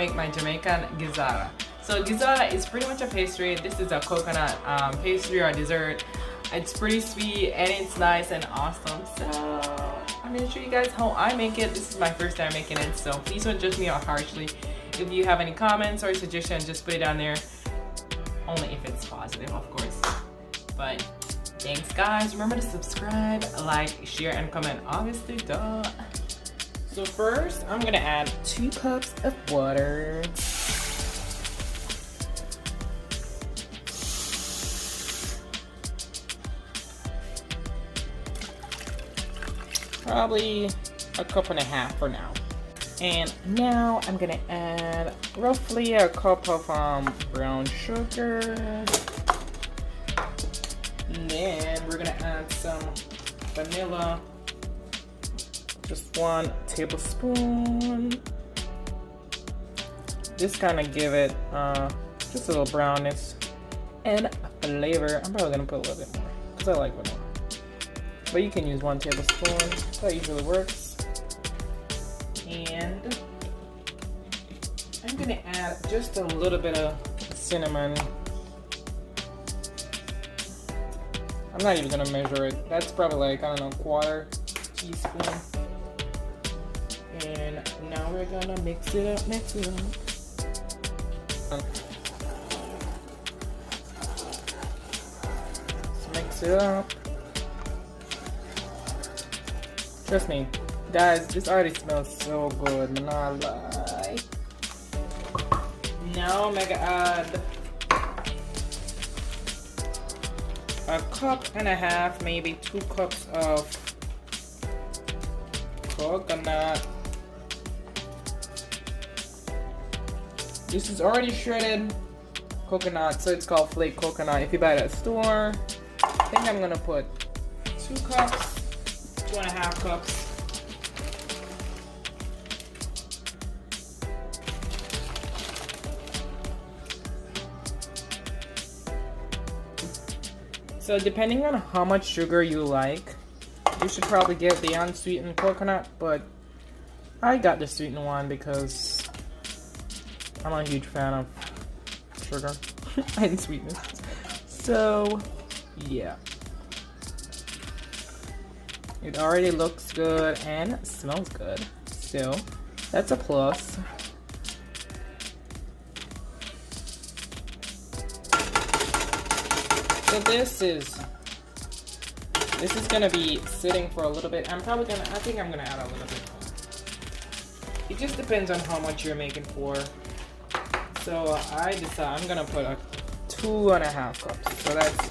Make my Jamaican Gizzada. So Gizzada is pretty much a pastry. This is a coconut pastry or dessert. It's pretty sweet and it's nice and awesome. So I'm gonna show you guys how I make it. This is my first time making it, so please don't judge me out harshly. If you have any comments or suggestions, just put it down there. Only if it's positive, of course. But thanks guys. Remember to subscribe, like, share, and comment. Obviously, duh. So first, I'm gonna add 2 cups of water. Probably 1.5 cups for now. And now I'm gonna add roughly 1 cup of brown sugar. And then we're gonna add some vanilla. Just 1 tablespoon. Just kind of give it just a little brownness and flavor. I'm probably gonna put a little bit more because I like vanilla. But you can use 1 tablespoon. That usually works. And I'm gonna add just a little bit of cinnamon. I'm not even gonna measure it. That's probably like, I don't know, 1/4 teaspoon. And now we're gonna mix it up, mix it up. Trust me, guys, this already smells so good, I'm not lie. Now I'm gonna add 1.5 cups, maybe 2 cups of coconut. This is already shredded coconut, so it's called flake coconut. If you buy it at the store, I think I'm gonna put 2 cups, 2.5 cups. So depending on how much sugar you like, you should probably get the unsweetened coconut, but I got the sweetened one because I'm a huge fan of sugar and sweetness. So yeah, it already looks good and smells good, so that's a plus. So this is gonna be sitting for a little bit. I think I'm gonna add a little bit more. It just depends on how much you're making for. So I decide I'm gonna put 2.5 cups. So that's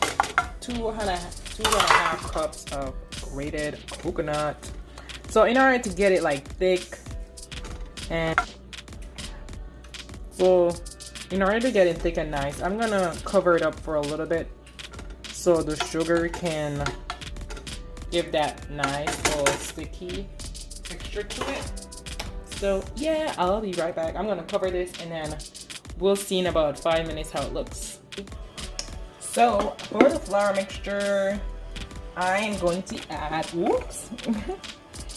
2.5 cups of grated coconut. So in order to get it like thick, and so in order to get it thick and nice, I'm gonna cover it up for a little bit so the sugar can give that nice little sticky texture to it. So yeah, I'll be right back. I'm gonna cover this and then we'll see in about 5 minutes how it looks. So for the flour mixture, I am going to add, whoops.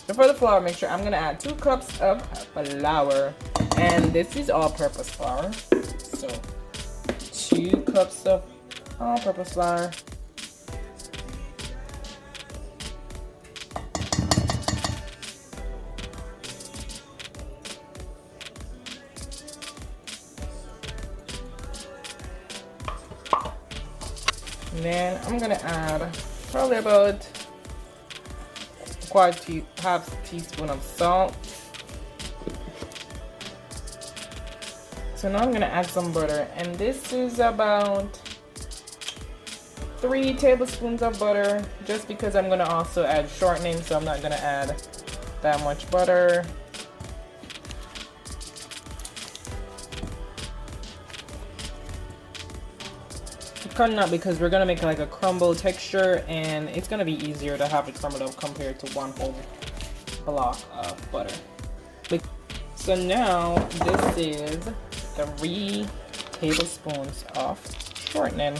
So for the flour mixture, I'm gonna add 2 cups of flour, and this is all-purpose flour. So 2 cups of all-purpose flour. And then I'm gonna add probably about half teaspoon of salt. So now I'm gonna add some butter, and this is about 3 tablespoons of butter, just because I'm gonna also add shortening, so I'm not gonna add that much butter. Cutting up because we're gonna make like a crumble texture, and it's gonna be easier to have it crumbled up compared to 1 whole block of butter. So now this is 3 tablespoons of shortening.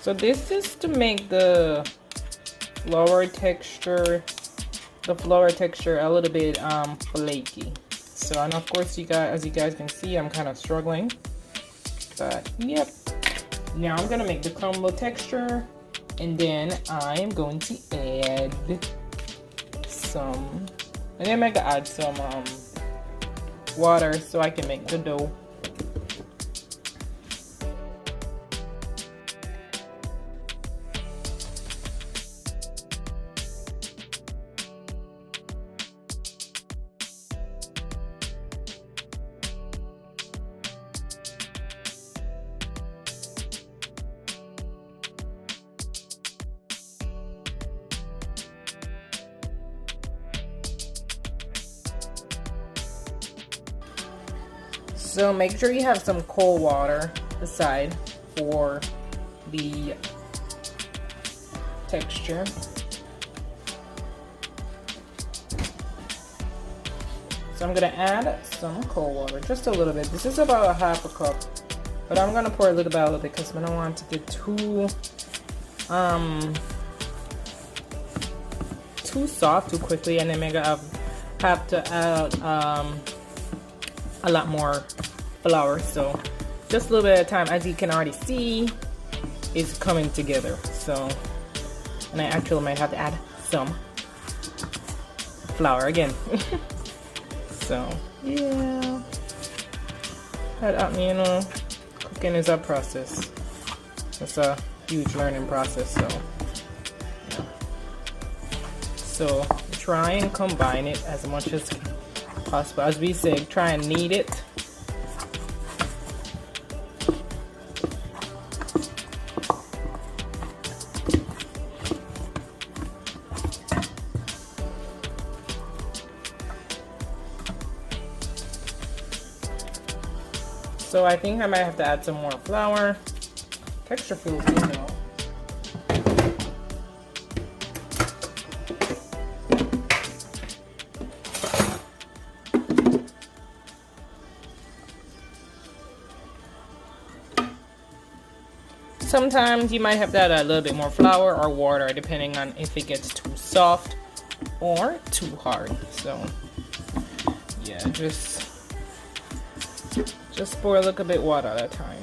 So this is to make the flour texture a little bit flaky. So, and of course as you guys can see, I'm kind of struggling, but yep. Now I'm gonna make the crumble texture, and then I'm going to add some, and then I'm gonna add some water so I can make the dough. So make sure you have some cold water aside for the texture. So I'm gonna add some cold water, just a little bit. This is about a half a cup, but I'm gonna pour a little bit because I don't want it to get too soft too quickly, and then I'm gonna have to add a lot more flour. So just a little bit at a time. As you can already see, it's coming together. So, and I actually might have to add some flour again. So yeah, you know, cooking is a process. It's a huge learning process. So yeah. So try and combine it as much as possible. As we said, try and knead it. So I think I might have to add some more flour. Texture feels good though. Sometimes you might have to add a little bit more flour or water depending on if it gets too soft or too hard. So yeah, just pour a little bit water at a time.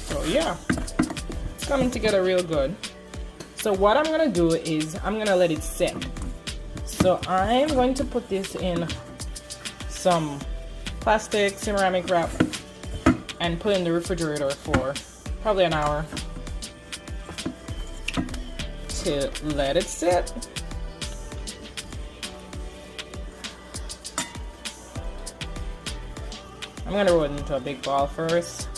So yeah, it's coming together real good. So what I'm gonna do is I'm gonna let it set. So I'm going to put this in some plastic ceramic wrap and put in the refrigerator for probably an hour to let it sit. I'm gonna roll it into a big ball first.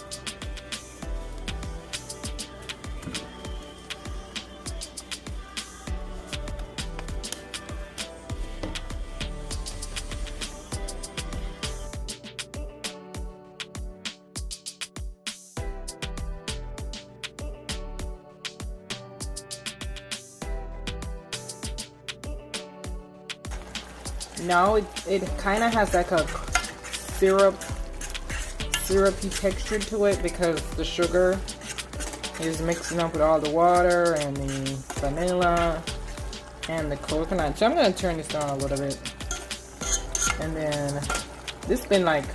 Now it kind of has like a syrupy texture to it because the sugar is mixing up with all the water and the vanilla and the coconut. So I'm going to turn this down a little bit. And then this has been like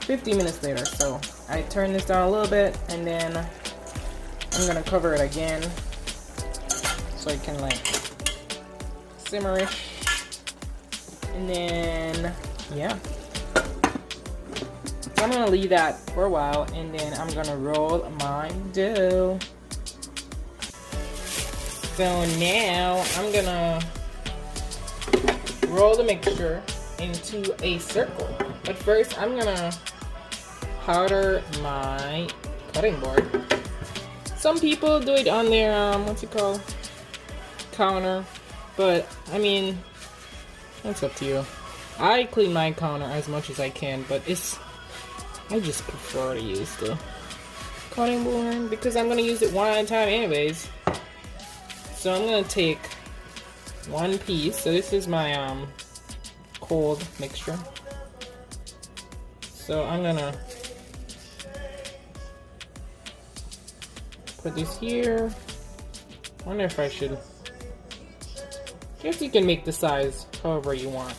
50 minutes later, so I turn this down a little bit and then I'm going to cover it again so it can like simmerish. And then, yeah. So I'm going to leave that for a while and then I'm going to roll my dough. So now I'm going to roll the mixture into a circle. But first I'm going to powder my cutting board. Some people do it on their, what's it called? Counter. But, I mean, That's up to you. I clean my counter as much as I can, but I just prefer to use the cutting board because I'm gonna use it one at a time anyways. So I'm gonna take one piece. So this is my cold mixture. So I'm gonna put this here. I wonder if I should. I guess you can make the size however you want.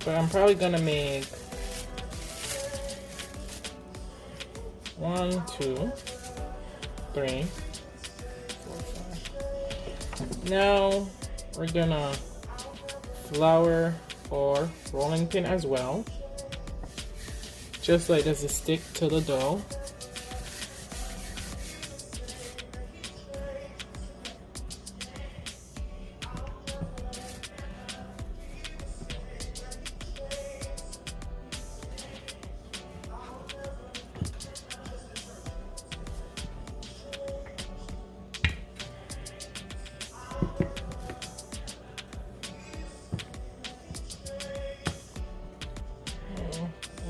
But I'm probably gonna make 1, 2, 3, 4, 5. Now we're gonna flour or rolling pin as well. Just like this to stick to the dough.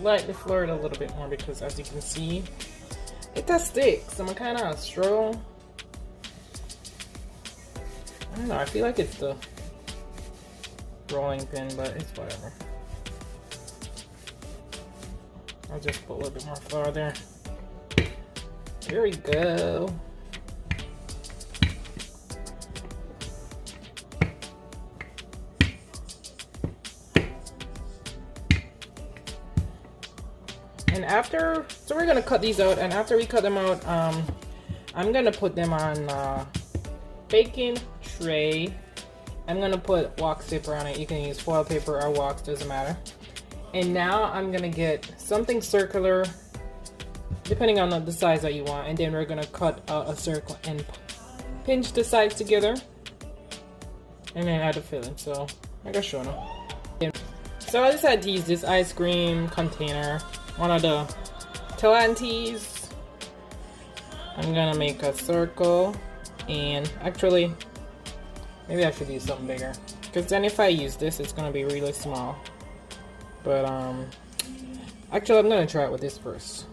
Lightly flour it a little bit more because as you can see it does stick, so I'm kind of struggle. I don't know, I feel like it's the rolling pin, but it's whatever. I'll just put a little bit more flour there. There we go. And after, so we're gonna cut these out, and after we cut them out, I'm gonna put them on baking tray. I'm gonna put wax paper on it. You can use foil paper or wax, doesn't matter. And now I'm gonna get something circular, depending on the size that you want, and then we're gonna cut out a circle and pinch the sides together, and then add the filling. So I gotta show them. So I decided to use this ice cream container. One of the Talantes. I'm gonna make a circle, and actually maybe I should use something bigger because then if I use this it's gonna be really small, but actually I'm gonna try it with this first.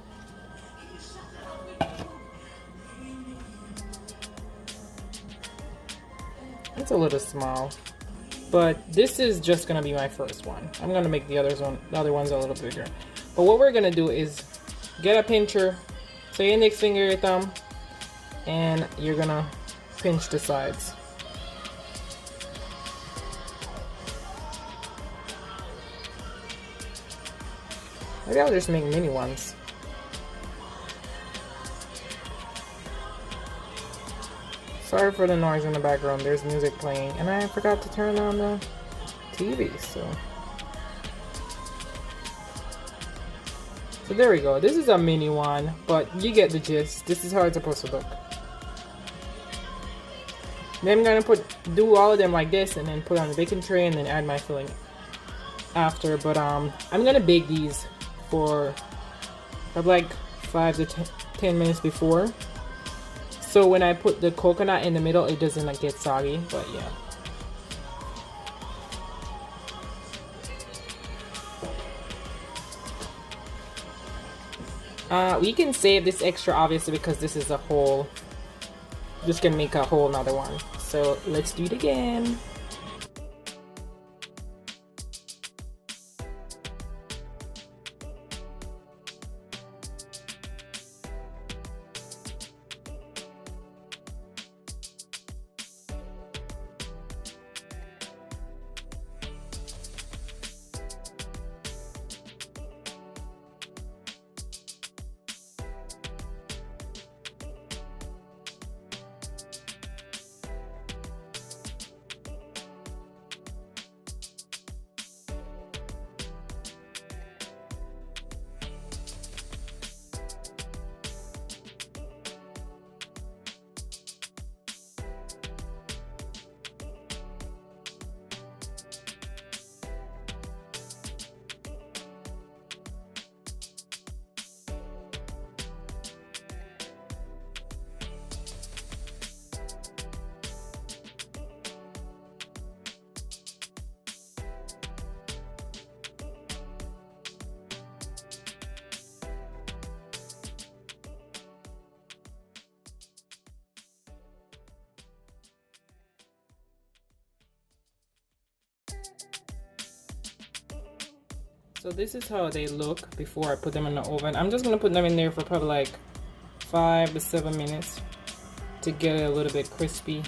It's a little small, but this is just gonna be my first one. I'm gonna make the other ones a little bigger. But what we're gonna do is get a pincher, so your index finger, your thumb, and you're gonna pinch the sides. Maybe I'll just make mini ones. Sorry for the noise in the background, there's music playing, and I forgot to turn on the TV, so there we go. This is a mini one, but you get the gist. This is how it's supposed to look. Then I'm gonna do all of them like this, and then put on the baking tray, and then add my filling after. But I'm gonna bake these for like 5 to 10 minutes before. So when I put the coconut in the middle, it doesn't like get soggy. But yeah. We can save this extra obviously because this is a whole, just gonna make a whole another one. So let's do it again. So this is how they look before I put them in the oven. I'm just gonna put them in there for probably like 5 to 7 minutes to get it a little bit crispy.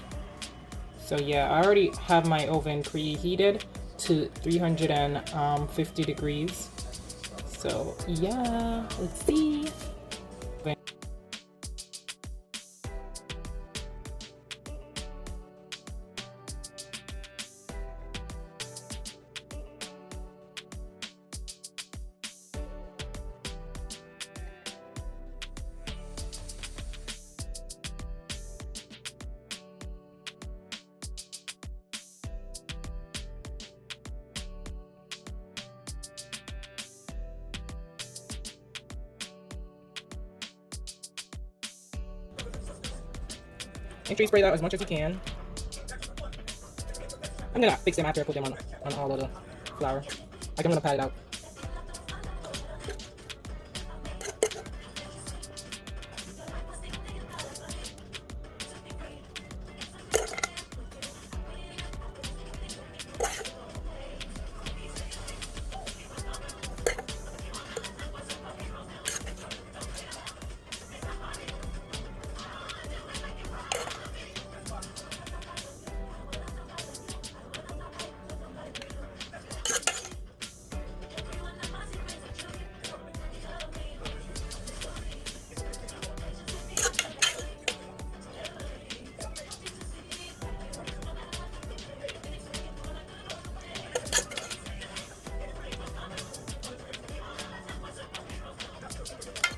So yeah, I already have my oven preheated to 350 degrees. So yeah, let's see. Make sure you spray that as much as you can. I'm gonna fix them after I put them on all of the flour. I'm gonna pat it out.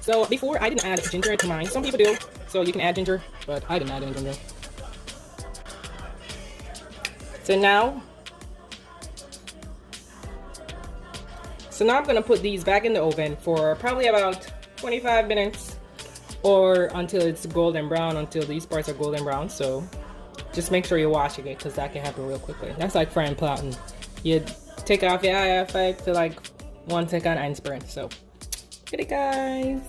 So before I didn't add ginger to mine. Some people do, so you can add ginger, but I didn't add any ginger. So now I'm gonna put these back in the oven for probably about 25 minutes or until it's golden brown, until these parts are golden brown. So just make sure you're washing it because that can happen real quickly. That's like frying plantain. You take off your eye effect to like 1 second and sprint. So get it, guys.